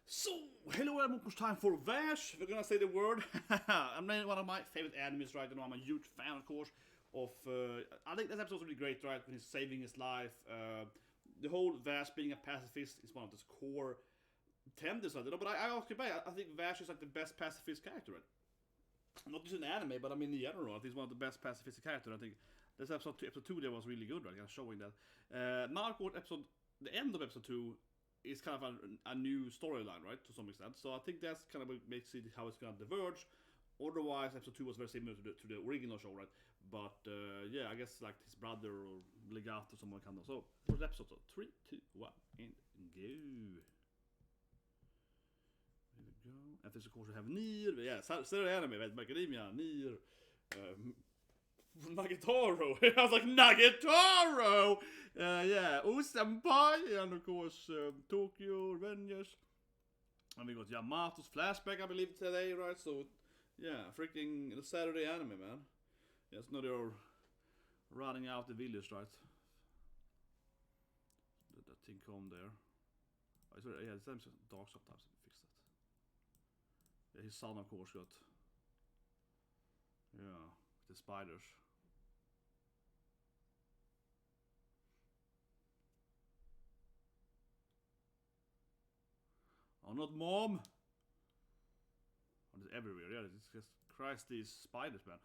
So, hello everyone, it's time for Vash. We're gonna say the word. I mean, one of my favorite animes, right? You know, I'm a huge fan, of course, of... I think this episode's really great, right? When he's saving his life. The whole Vash being a pacifist is one of his core tendencies, you know? But I ask you back, I think Vash is like the best pacifist character, right? Not just in anime, but I mean in general, I think he's one of the best pacifist characters. I think this episode 2 there was really good, right? Kind of showing that. Now, of course, the end of episode 2 is kind of a new storyline, right, to some extent. So I think that's kind of what makes it how it's gonna diverge. Otherwise, episode 2 was very similar to the original show, right? But yeah, I guess like his brother or legato or someone kind of. So for the episode, so 3, 2, 1, and go. Here we go. And this of course we have Nier. Yeah, so the anime, right? Macadamia, Nier. Nagatoro! I was like, Nagatoro! Yeah, Senpai, and of course, Tokyo Rangers. And we got Yamato's flashback, I believe, today, right? So, yeah, freaking the Saturday anime, man. Yes, now they're running out the village, right? That thing come there. Oh, sorry, yeah, it's dark sometimes, fix that. Yeah, his son, of course, got... Yeah, the spiders. Oh, not mom! Oh, it's everywhere, yeah, it's just Christ, these spiders, man.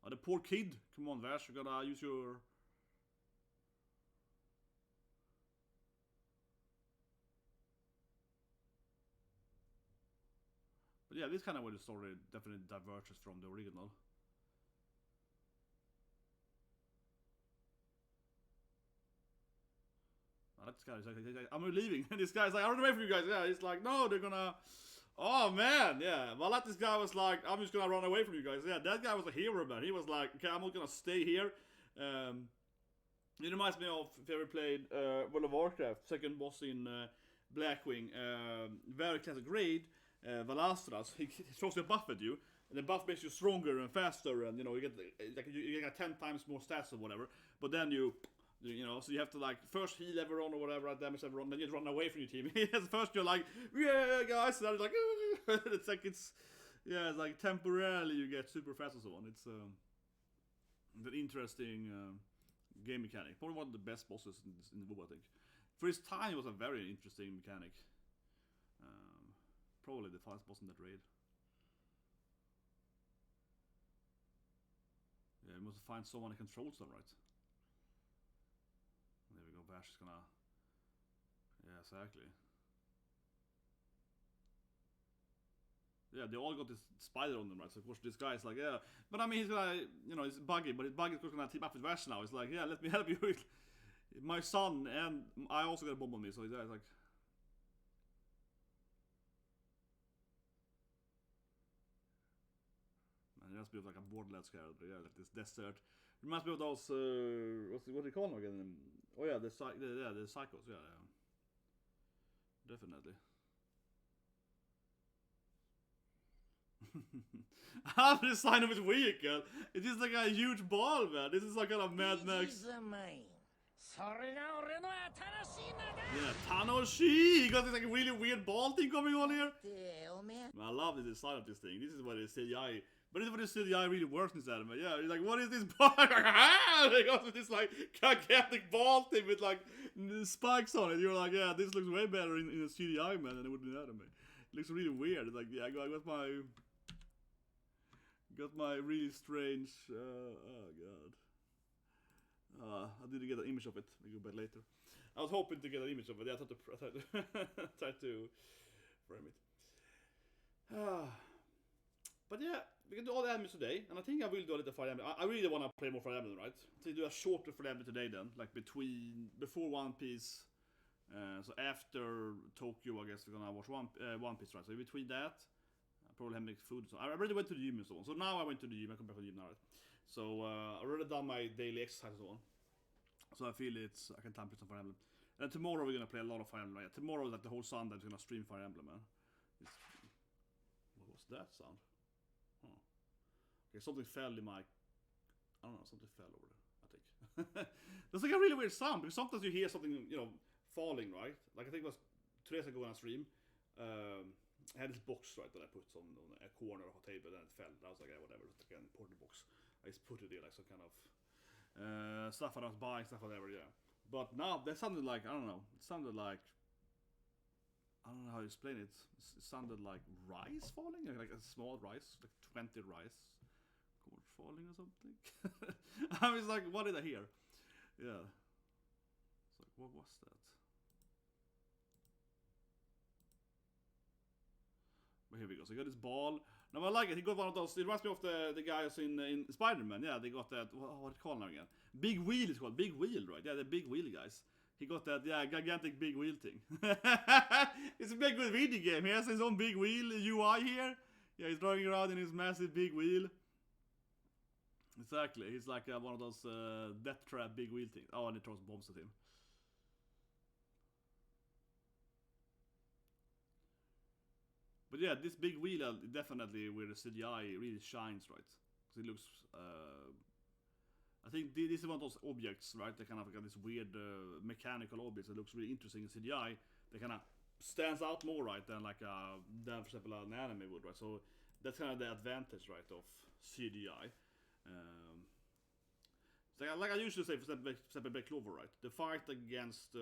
Oh, the poor kid! Come on, Vash, you gotta use your... But yeah, this kind of where the story definitely diverges from the original. This guy is like, I'm leaving. And this guy's like, I run away from you guys. Yeah, he's like, no, they're gonna... Oh, man, yeah. Well, like this guy was like, I'm just gonna run away from you guys. Yeah, that guy was a hero, man. He was like, okay, I'm not gonna stay here. It reminds me of if you ever played World of Warcraft. Second boss in Blackwing. Very classic raid. Valastras. He throws a buff at you. And the buff makes you stronger and faster. And, you know, you get 10 times more stats or whatever. But then you know, so you have to like first heal everyone or whatever, damage everyone, then you run away from your team. First you're like, yeah, guys, and then it's like, it's like temporarily you get super fast and so on. It's an interesting game mechanic. Probably one of the best bosses in the book, I think. For his time, it was a very interesting mechanic. Probably the fastest boss in that raid. Yeah, you must find someone who controls them, right? There we go, Vash is gonna... Yeah, exactly. Yeah, they all got this spider on them, right? So of course this guy is like, yeah... But I mean, he's gonna... You know, it's Buggy, but Buggy's gonna team up with Vash now. He's like, yeah, let me help you. My son, and I also got a bomb on me, so he's like... Man, it must be like a Borderlands character, yeah, like this desert. Reminds me of those, what do you call them again? Oh yeah, the psychos, yeah. Definitely. How the design of his vehicle? It is like a huge ball, man. This is like kind of Mad Max. Yeah, Tanoshi! He got this like really weird ball thing coming on here. Man, I love the design of this thing. This is what the CGI... But this is what the CGI really works in this anime. Yeah, he's like, what is this ball? They got with this like gigantic ball thing with like spikes on it. You're like, yeah, this looks way better in the CGI, man, than it would in the anime. It looks really weird. It's like, yeah, I got my really strange... oh god. I didn't get an image of it. We go back later. I was hoping to get an image of it. Yeah, I tried to frame it. But yeah, we can do all the animes today, and I think I will do a little Fire Emblem. I really want to play more Fire Emblem, right? So do a shorter Fire Emblem today then, like before One Piece. So after Tokyo, I guess we're gonna watch One Piece, right? So between that, I probably have make food. So I already went to the gym and so on. So now I went to the gym. I come back from the gym now, right? So I already done my daily exercise and so on. So I feel I can time play some Fire Emblem. And tomorrow we're gonna play a lot of Fire Emblem. Right? Tomorrow, like the whole Sunday, we're gonna stream Fire Emblem, man. What was that sound? Oh. Okay, something fell in my... I don't know, something fell over there, I think. That's like a really weird sound, because sometimes you hear something, you know, falling, right? Like I think it was 2 days ago on a stream. I had this box right that I put on a corner of a table and it fell. I was like, yeah, whatever, it's like an important box. I just put it there like some kind of stuff I was buying, stuff whatever, yeah. But now that sounded like, I don't know, it sounded like, I don't know how to explain it. It sounded like rice falling, like a small rice, like 20 rice cords falling or something. I was like, what did I hear? Yeah. It's like, what was that? But here we go. So he got his ball. Now I like it. He got one of those. It reminds me of the guys in Spider-Man. Yeah, they got that. What it called now again? Big wheel is called. Big wheel, right? Yeah, the big wheel guys. He got that. Yeah, gigantic big wheel thing. It's a big good video game. He has his own big wheel UI here. Yeah, he's driving around in his massive big wheel. Exactly. He's like one of those death trap big wheel things. Oh, and he throws bombs at him. But yeah, this big wheel definitely where the CGI really shines, right? Because it looks. I think this is one of those objects, right? They kind of got this weird mechanical objects that looks really interesting in CGI. They kind of stands out more, right, than like than for example an anime would, right? So that's kind of the advantage, right, of CGI. So like I usually say, for example, Black Clover, right? The fight against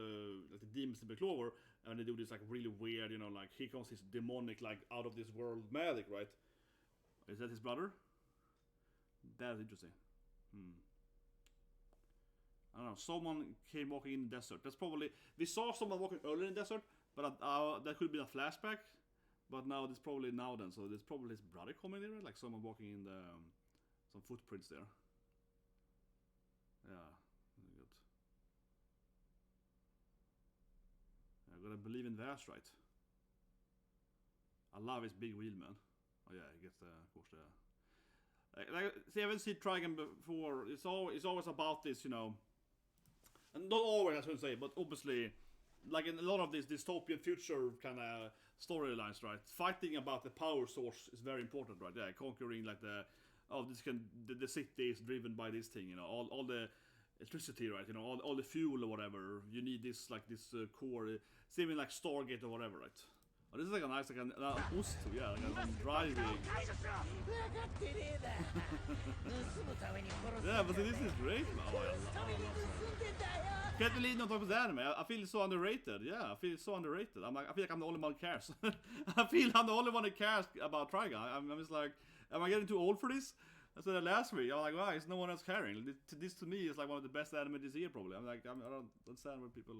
like the demons in Black Clover, and they do this like really weird, you know, like here comes this demonic, like out of this world magic, right? Is that his brother? That's interesting. I don't know. Someone came walking in the desert. That's probably we saw someone walking earlier in the desert, but that could be a flashback. But now it's probably now then, so there's probably his brother coming there, right? Like someone walking in the some footprints there. Yeah, very good. I gotta believe in Vash, right? I love his big wheel, man. Oh yeah, he gets the, of course, see, I haven't seen Trigun before. It's always about this, you know. And not always, I shouldn't say, but obviously, like in a lot of these dystopian future kind of storylines, right? Fighting about the power source is very important, right? Yeah, conquering like the city is driven by this thing, you know, all the electricity, right? You know, all the fuel or whatever. You need this like this core, same in like Stargate or whatever, right? Oh, this is like a nice, like an ost, yeah, like a driving. Yeah, but this is great, man. Oh, I love it. Can't believe not talking about anime. I feel so underrated. Yeah, I feel so underrated. I feel like I'm the only one who cares. I feel I'm the only one who cares about Trigun. I'm just like, am I getting too old for this? I said that last week. I'm like, why is no one else caring? This to me is like one of the best anime this year, probably. I'm like, I don't understand what people.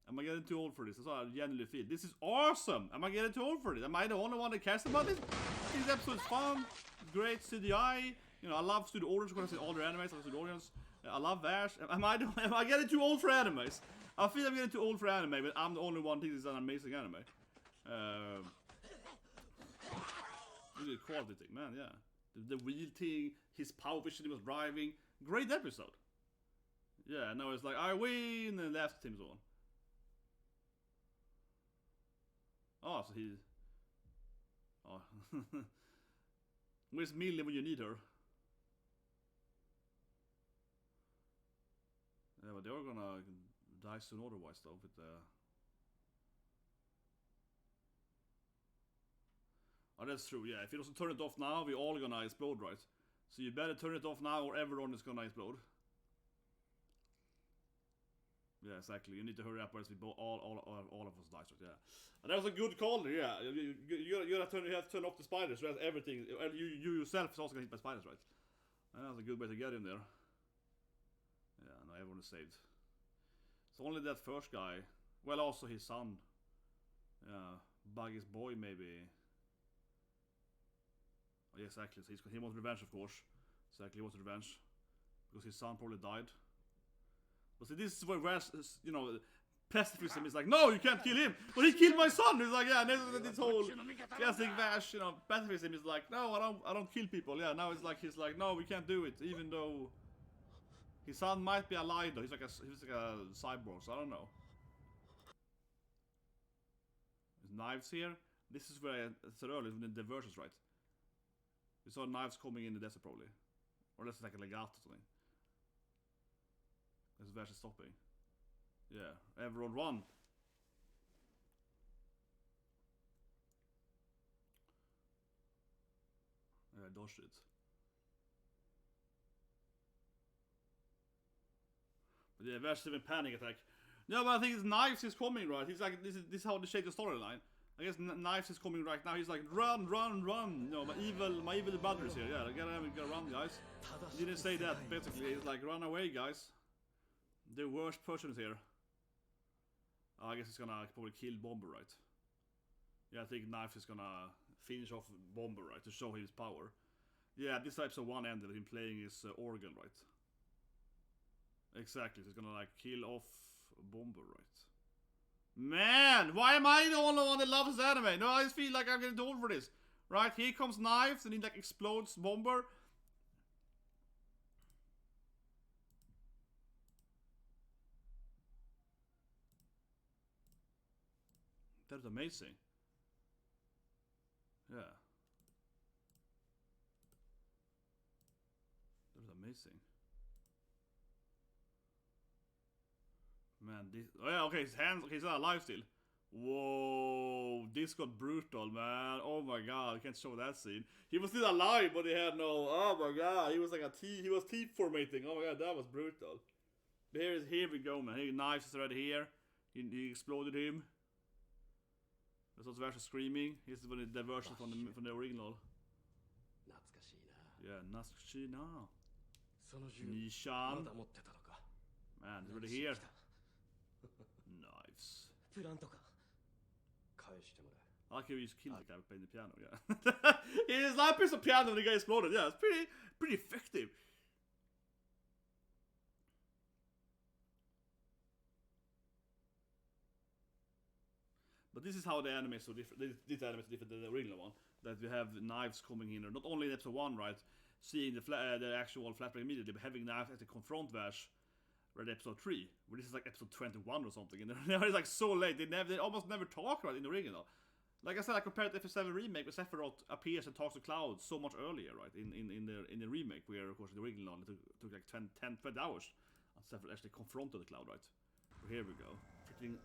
Am I getting too old for this? That's what I genuinely feel. This is awesome! Am I getting too old for this? Am I the only one that cares about this? This episode's fun, great CGI. You know, I love Studio Audience because I see all their animes. I love Studio Audience. I love Vash. Am I getting too old for animes? I feel I'm getting too old for anime, but I'm the only one who thinks it's an amazing anime. Really quality thing, man. Yeah, the wheel thing, his power vision he was driving. Great episode. Yeah, no, it's like I win and left team's on. Oh, so he... Oh. Where's Millie when you need her? Yeah, but they're gonna die soon otherwise, though, with the... Oh, that's true, yeah. If he doesn't turn it off now, we're all gonna explode, right? So you better turn it off now or everyone is gonna explode. Yeah, exactly. You need to hurry up, or else we all of us die. Yeah, and that was a good call there. Yeah, you have to turn off the spiders. Right? Everything. You yourself is also gonna hit by spiders, right? And that was a good way to get in there. Yeah, no, everyone is saved. So only that first guy. Well, also his son. Yeah, Buggy's boy maybe. Oh, yeah, exactly. So he wants revenge, of course. Exactly, he wants revenge because his son probably died. But see, this is where Vash, you know, pacifism is like, no, you can't kill him. But he killed my son. He's like, yeah, and this whole classic Vash, you know, pacifism is like, no, I don't kill people. Yeah, now it's like he's like, no, we can't do it, even though his son might be alive though. He's like a cyborg, so I don't know. There's knives here. This is where I said earlier when the verses, right? We saw knives coming in the desert probably, or unless it's like a legato or something. This Vash is stopping. Yeah, everyone run. dodged it. But yeah, Vash even panic attack. No, but I think his Knives is coming, right? He's like, this is how they shape the storyline. I guess Knives is coming right now. He's like, run, run, run. No, my evil brother is here. Yeah, gotta run, guys. He didn't say that, basically. He's like, run away, guys. The worst person is here. I guess he's gonna probably kill Bomber, right? Yeah, I think Knives is gonna finish off Bomber, right? To show his power. Yeah, this episode 1 ended with him playing his organ, right? Exactly, so he's gonna like kill off Bomber, right? Man, why am I the only one that loves this anime? No, I just feel like I'm getting too old for this. Right, here comes Knives and he like explodes Bomber. That is amazing. Yeah. That is amazing. Man, this... Oh yeah, okay, his hands... Okay, he's not alive still. Whoa, this got brutal, man. Oh my god, I can't show that scene. He was still alive, but he had no... Oh my god, he was like a T... He was teeth formating. Oh my god, that was brutal. But here we go, man. Here, Knives is already here. He exploded him. That's also Vash screaming. Here's the diversion from the original. Yeah, Natsushina. Nishan. Man, he's already here. Knives. I like how he just killed the guy playing the piano, yeah. He just like piece of piano and the guy exploded. Yeah, it's pretty effective. But this is how the anime is so different. This anime is different than the original one. That we have Knives coming in, not only in episode 1, right? Seeing the actual flashback immediately, but having Knives as a confront Vash. Right, episode 3, where this is like episode 21 or something, and it's like so late. They almost never talk about it in the original. Like I said, I compared to F7 remake, where Sephiroth appears and talks to Cloud so much earlier, right? In the remake, where of course the original it took like 20 hours, and Sephiroth actually confronted the Cloud, right? But here we go, freaking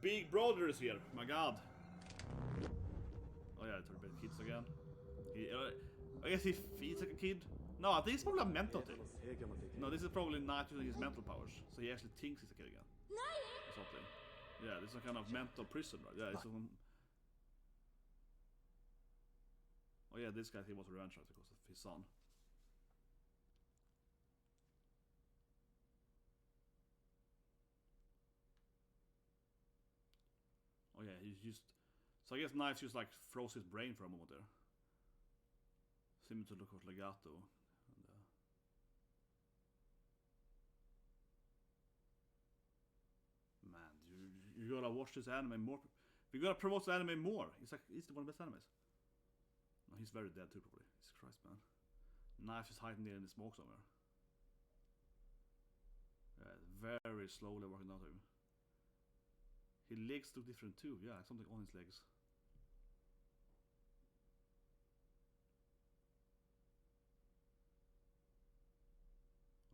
big brother is here. My God. Oh yeah, I turned kids again. I guess he feeds like a kid. No, I think it's probably a mental thing. No, this is probably not using his mental powers. So he actually thinks he's a kid again. Or something. Yeah, this is a kind of mental prison, right? Yeah, it's Oh yeah, this guy, he was revenge, right? Because of his son. Oh yeah, he's just... So I guess Knives just like froze his brain for a moment there. Similar to look at Legato. Man, you gotta watch this anime more. We gotta promote the anime more. It's one of the best animes. No, he's very dead too, probably. Jesus Christ, man. Knives is hiding there in the smoke somewhere. Yeah, very slowly working out him. His legs look different too. Yeah, something on his legs.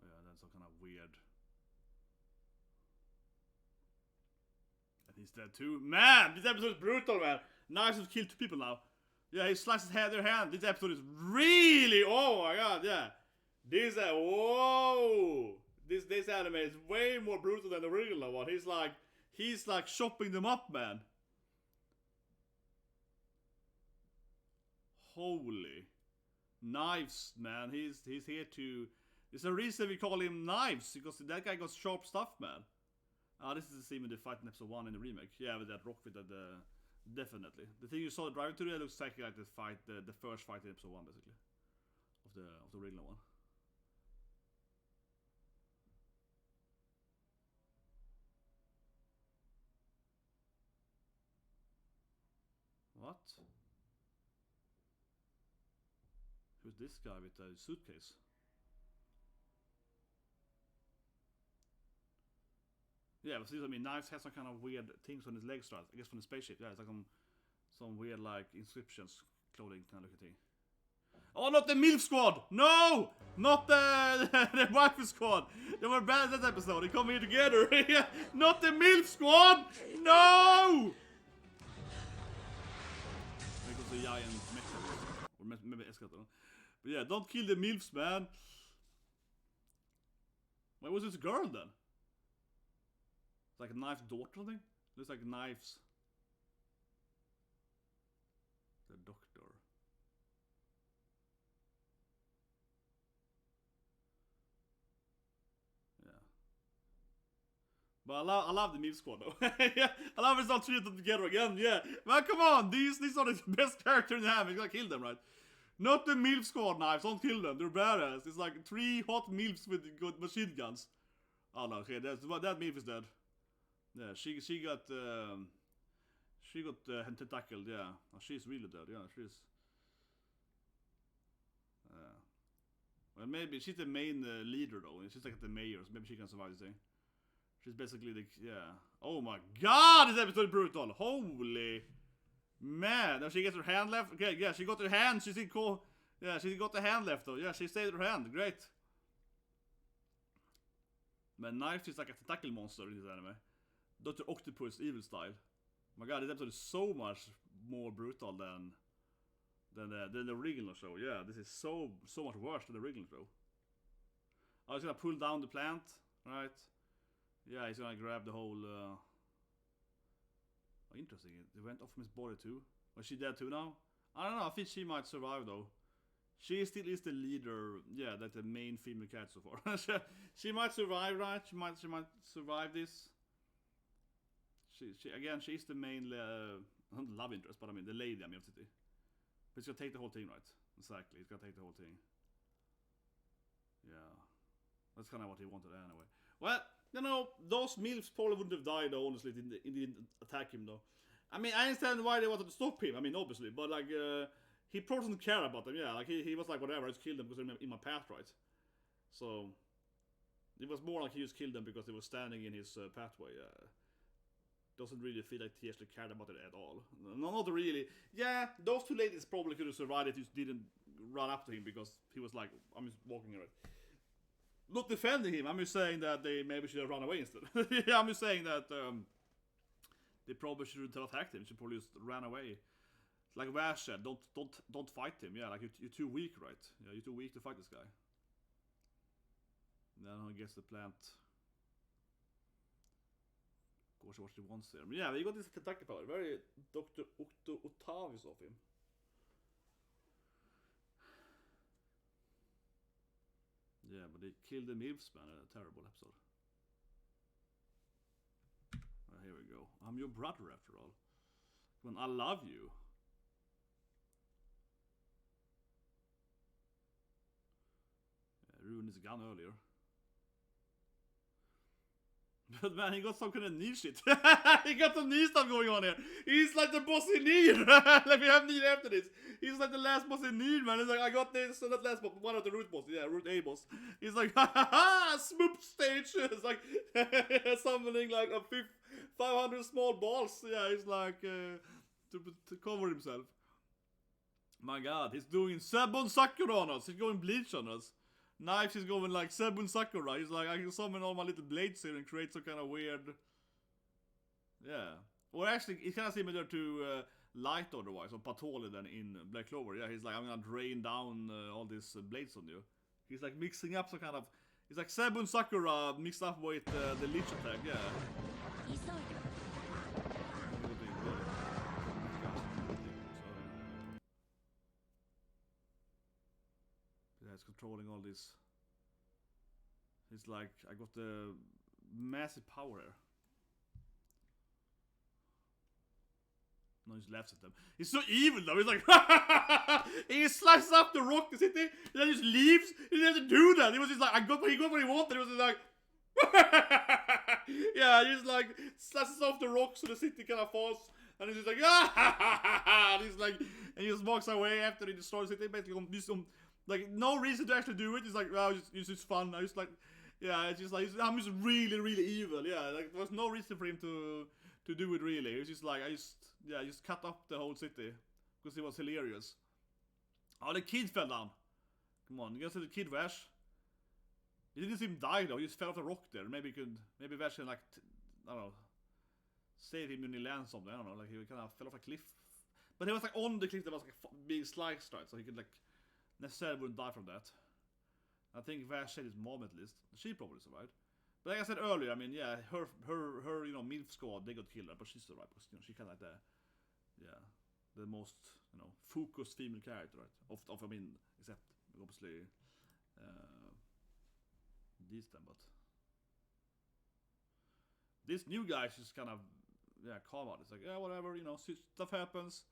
Oh yeah, that's some kind of weird. And he's dead too. Man, this episode is brutal, man. Knives have killed 2 people now. Yeah, he slices their hand. This episode is really... Oh my god, yeah. This... Whoa! This anime is way more brutal than the original one. He's like chopping them up, man. Holy. Knives, man. He's here to... There's a reason we call him Knives, because that guy got sharp stuff, man. This is the scene with the fight in episode 1 in the remake. Yeah, with that rock with that... Definitely. The thing you saw driving to there looks exactly like the fight, the first fight in episode 1, basically. Of the original one. What? Who's this guy with a suitcase? Yeah, but see, I mean, Knives has some kind of weird things on his legs, right? I guess from the spaceship. Yeah, it's like some weird like inscriptions, clothing kind of thing. Oh, not the MILF squad! No! Not the the wife squad! They were bad in that episode. They come here together. Not the MILF squad! No! Because the giant mecha, or maybe escalator. But yeah, don't kill the MILFs, man. Why was this a girl then? It's like a knife's daughter or something? Looks like knives. The doctor. Yeah. But I love the MILF squad though. Yeah, I love it's not treated together again. Yeah, man, come on, these are the best characters you have. You gotta kill them, right? Not the MILF squad knives. Don't kill them. They're badass. It's like 3 hot MILFs with good machine guns. Oh no, okay, that MILF is dead. Yeah, she got tentacled. Yeah, oh, she's really dead. Yeah, she's. Well, maybe she's the main leader though. She's like the mayor, so maybe she can survive this thing. She's basically the Oh my god, this episode is brutal. Holy man! Now she gets her hand left. Okay, yeah, she got her hand. She's in cool. Yeah, she got the hand left though. Yeah, she saved her hand. Great. Man, Knife is like a tentacle monster in this anime. Dr. Octopus evil style. Oh my god, this episode is so much more brutal than the original show. Yeah, this is so much worse than the original show. I was gonna pull down the plant, right? Yeah, he's gonna grab the whole. Oh, interesting. It went off from his body too. Was she dead too now? I don't know. I think she might survive though. She still is the leader. Yeah, that's the main female cat so far. She might survive, right? She might survive this. She's the main not love interest, but I mean the lady. I mean, of the city. But it's gonna take the whole thing, right? Exactly. It's gonna take the whole thing. Yeah, that's kind of what he wanted anyway. Well, you know, those MILFs probably wouldn't have died though, honestly, if they didn't attack him though. I mean, I understand why they wanted to stop him. I mean, obviously, but like he probably doesn't care about them. Yeah, like he was like, whatever, I just killed them because they're in my path, right? So it was more like he just killed them because they were standing in his pathway. Doesn't really feel like he actually cared about it at all. No, not really. Yeah, those 2 ladies probably could have survived if he just didn't run up to him because he was like, I'm just walking around. Not defending him, I'm just saying that they maybe should have run away instead. Yeah, I'm just saying that they probably shouldn't have attacked him. They should probably just ran away. Like Vash said, don't fight him. Yeah, like you're too weak, right? Yeah, you're too weak to fight this guy. Then I guess the plant. Of course, what he wants there. But yeah, we got this tentacle power. Very Dr. Octavius of him. Yeah, but they killed the MILFs, man. A terrible episode. Well, here we go. I'm your brother, after all. When I love you. Yeah, ruined his gun earlier. But man, he got some kind of knee shit. He got some knee stuff going on here. He's like the boss in Nier. Like we have Nier after this. He's like the last boss in Nier, man. He's like, I got this, not last boss, one of the root bosses. Yeah, root A boss. He's like, ha ha ha, swoop stage. It's like summoning like a 500 small balls. Yeah, he's like to cover himself. My god, he's doing Sebon Sakura on us. He's going bleach on us. Knives is going like Sebun Sakura. He's like, I can summon all my little blades here and create some kind of weird. Yeah. Or actually, it's kind of similar to Light otherwise, or Patoli than in Black Clover. Yeah, he's like, I'm gonna drain down all these blades on you. He's like mixing up some kind of. It's like Sebun Sakura mixed up with the Lich attack, yeah. It's controlling all this. It's like, I got the massive power here. No, he just laughs at them. He's so evil though. He's like, he slices up the rock, the city, and then just leaves. He didn't do that. He was just like, he got what he wanted. He was just like, yeah, he just like slices off the rock so the city kind of falls. And he's just like, and he's like, and he just walks away after he destroys the city. Basically, like, no reason to actually do it. It's like, well, it's just fun. I just like, yeah, it's just like, I'm just really, really evil. Yeah, like, there was no reason for him to do it really. It was just like, I just cut up the whole city. Because it was hilarious. Oh, the kid fell down. Come on, you guys see the kid Vash? He didn't see him die though, he just fell off a rock there. Maybe Vash can like, I don't know, save him when he lands something. I don't know, like he kind of fell off a cliff. But he was like on the cliff that was like being sliced, right? So he could like necessarily wouldn't die from that. I think Vash said his mom at least. She probably survived. But like I said earlier, I mean, yeah, her MILF squad, they got killed, but she survived because she kind of like the most focused female character, right? Of I mean, except obviously these them, but this new guy's just kind of calm out. It's like whatever, stuff happens.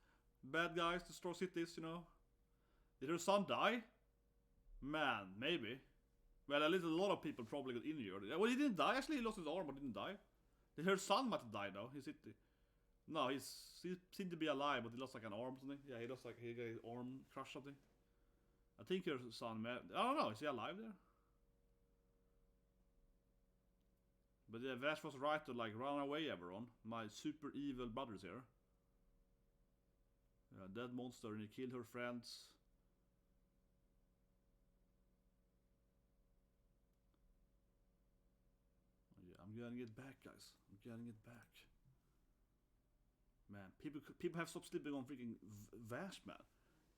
Bad guys destroy cities, Did her son die? Man, maybe. Well, at least a lot of people probably got injured. Well, he didn't die. Actually, he lost his arm, but didn't die. Her son might have died though. No, he seemed to be alive, but he lost like an arm or something. Yeah, he got his arm crushed something. I think her son. I don't know. Is he alive there? But yeah, Vash was right to like run away, everyone. My super evil brother's here. Yeah, dead monster, and he killed her friends. I'm getting it back, guys. I'm getting it back. Man, people have stopped sleeping on freaking Vash, man.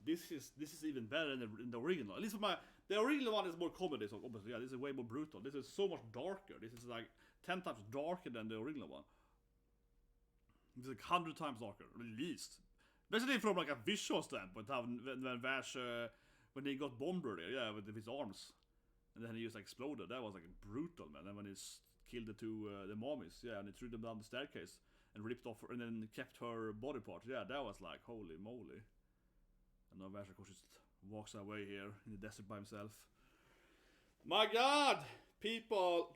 This is even better than the original. At least the original one is more comedy, so obviously, yeah, this is way more brutal. This is so much darker. This is like 10 times darker than the original one. It's like 100 times darker, at least. Especially from like a visual standpoint, when Vash, when he got bombed earlier, with his arms, and then he just exploded. That was like brutal, man. And when he killed the two the mommies, and he threw them down the staircase and ripped off her, and then kept her body parts. Yeah, that was like holy moly. And now Vash of course just walks away here in the desert by himself. My God, people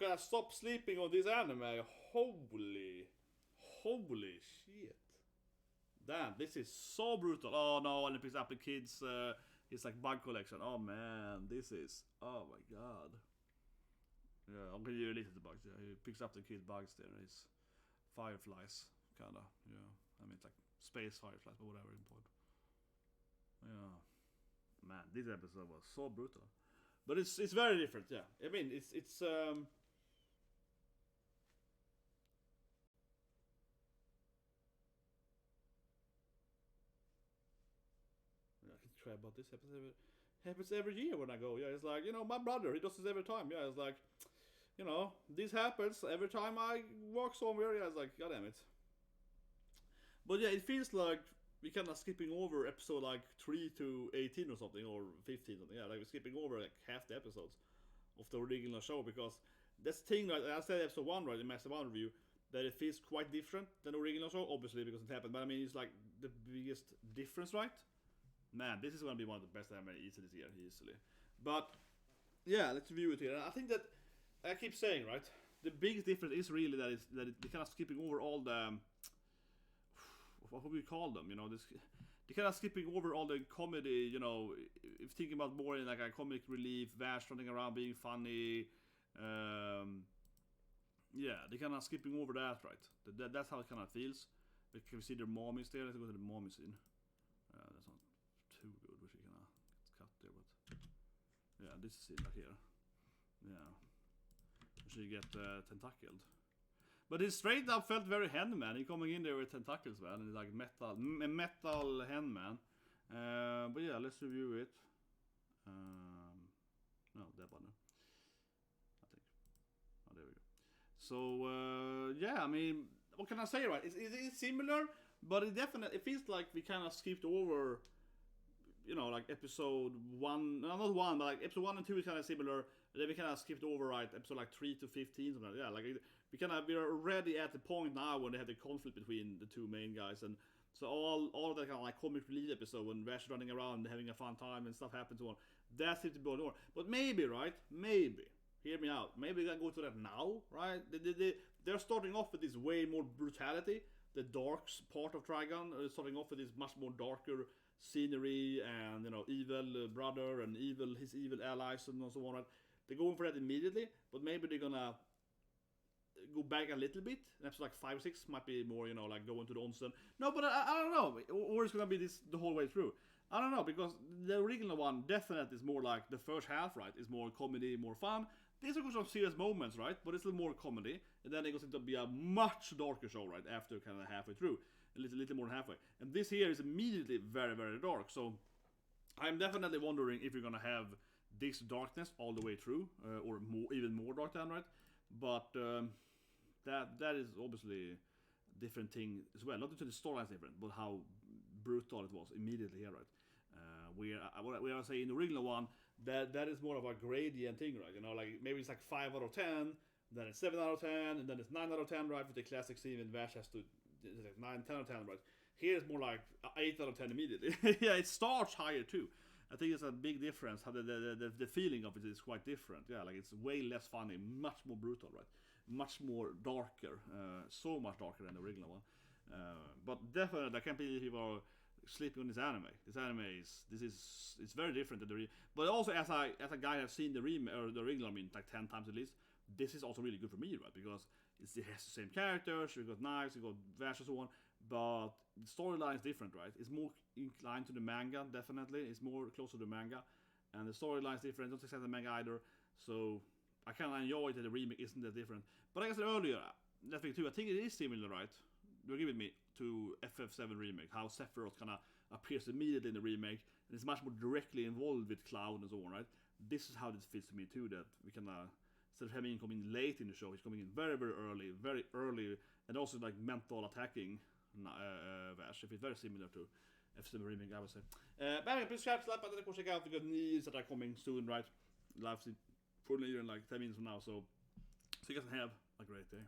gotta stop sleeping on this anime. Holy shit! Damn, this is so brutal. Oh no, and he picks up the kids. It's like bug collection. Oh man, this is. Oh my God. Yeah, I'm gonna relate to the bugs. Yeah, he picks up the kid bugs there. It's fireflies, kinda. Yeah, I mean it's like space fireflies, but whatever. Important. Yeah, man, this episode was so brutal, but it's very different. Yeah, I mean it's I can try about this episode. Happens every year when I go. Yeah, it's like my brother. He does this every time. Yeah, it's like this happens every time I walk somewhere. Yeah, it's like God damn it. But yeah, it feels like we kind of skipping over episode like 3 to 18 or something, or 15 or something. Yeah, like we're skipping over like half the episodes of the original show, because that's the thing, right? I said episode 1, right, in Master 1 review, that it feels quite different than the original show, obviously because it happened. But I mean, it's like the biggest difference, right? Man, this is gonna be one of the best anime this year, easily. But yeah, let's review it here. And I think that I keep saying, right, the biggest difference is really that they're kind of skipping over all the what would we call them? They're kind of skipping over all the comedy. If thinking about more in like a comic relief, Vash running around being funny. Yeah, they're kind of skipping over that, right? That's how it kind of feels. We can see their mommies there. Let's go to the mommy scene. That's not too good, which we can cut there, but yeah, this is it right here. Yeah, she get tentacled, but it straight up felt very hen man. He coming in there with tentacles, man, and it's like metal hen man. But yeah, let's review it. No, that one. I think. Oh, there we go. So yeah, I mean, what can I say, right? It's similar, but it feels like we kind of skipped over, like episode 1, no, not 1, but like episode 1 and 2 is kind of similar. Then we kind of skipped over, right, episode like 3 to 15, something like that. Yeah, like we're already at the point now when they have the conflict between the two main guys, and so all that kind of like comic relief episode when Vash running around and having a fun time and stuff happens to him, that seems to be on. But maybe, right, hear me out. Maybe they go to that now, right? They're starting off with this way more brutality. The dark part of Trigun is starting off with this much more darker scenery and evil brother and his evil allies and so on. Right? They're going for that immediately, but maybe they're gonna go back a little bit. Episode like 5 or 6 might be more, like going to the onsen. No, but I don't know. Or it's gonna be this the whole way through. I don't know, because the original one definitely is more like the first half, right? Is more comedy, more fun. These are some serious moments, right? But it's a little more comedy, and then it goes into be a much darker show, right? After kind of halfway through, a little more than halfway. And this here is immediately very, very dark. So I'm definitely wondering if you're gonna have this darkness all the way through, or more, even more dark than right. But that is obviously a different thing as well. Not that the storyline's different, but how brutal it was immediately here, right? What I was saying in the original one, that is more of a gradient thing, right? You know, like maybe it's like 5 out of 10, then it's 7 out of 10, and then it's 9 out of 10, right? With the classic scene when Vash has to, it's like 9, 10 out of 10, right? Here it's more like 8 out of 10 immediately. Yeah, it starts higher too. I think it's a big difference. How the feeling of it is quite different. Yeah, like it's way less funny, much more brutal, right? Much more darker, so much darker than the original one. But definitely, I can't believe people are sleeping on this anime. It's very different than the but also as a guy have seen the or the original, I mean, like 10 times at least. This is also really good for me, right? Because it has the same characters, you got knives, you got Vash and so on, but the storyline is different, right? It's more inclined to the manga, definitely. It's more close to the manga, and the storyline is different. Don't accept the manga either, so I kind of enjoy that the remake isn't that different. But like I said earlier, Netflix too, I think it is similar, right? You're giving me to FF7 remake, how Sephiroth kind of appears immediately in the remake, and it's much more directly involved with Cloud and so on, right? This is how this fits to me too, that we can instead of having him coming late in the show, he's coming in very, very early, and also like mental attacking Vash. If it's very similar to F7 remake, I would say. But anyway, please subscribe, slap button, check out the good news that are coming soon, right? Live full year in like 10 minutes from now, so you guys have a great day.